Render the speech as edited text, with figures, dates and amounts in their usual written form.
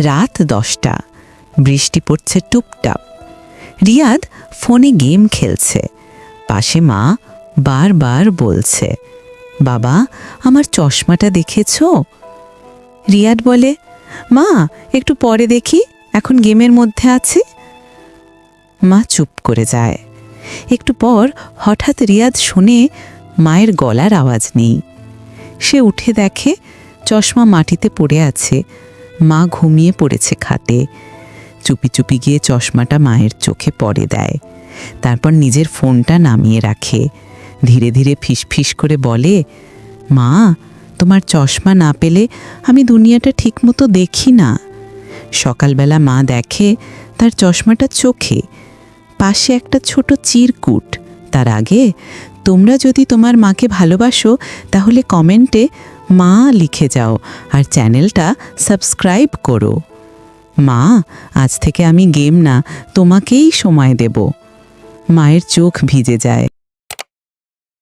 রাত 10টা, বৃষ্টি পড়ছে টুপটাপ। রিয়াদ ফোনে গেম খেলছে, পাশে মা বারবার বলছে, বাবা আমার চশমাটা দেখেছো? রিয়াদ বলে, মা একটু পরে দেখি, এখন গেমের মধ্যে আছি। মা চুপ করে যায়। একটু পর হঠাৎ রিয়াদ শুনে মায়ের গলার আওয়াজ নেই। সে উঠে দেখে চশমা মাটিতে পড়ে আছে, মা ঘুমিয়ে পড়েছে খাটে। চুপি চুপি গিয়ে চশমাটা মায়ের চোখে পড়ে দেয়, তারপর নিজের ফোনটা নামিয়ে রাখে। ধীরে ধীরে ফিসফিস করে বলে, মা তোমার চশমা না পেলে আমি দুনিয়াটা ঠিকমতো দেখি না। সকালবেলা মা দেখে তার চশমাটা চোখে, পাশে একটা ছোট চিরকুট। তার আগে, তোমরা যদি তোমার মাকে ভালোবাসো তাহলে কমেন্টে মা লিখে যাও আর চ্যানেলটা সাবস্ক্রাইব করো। মা আজ থেকে আমি গেম না, তোমাকেই সময় দেব। মায়ের চোখ ভিজে যায়।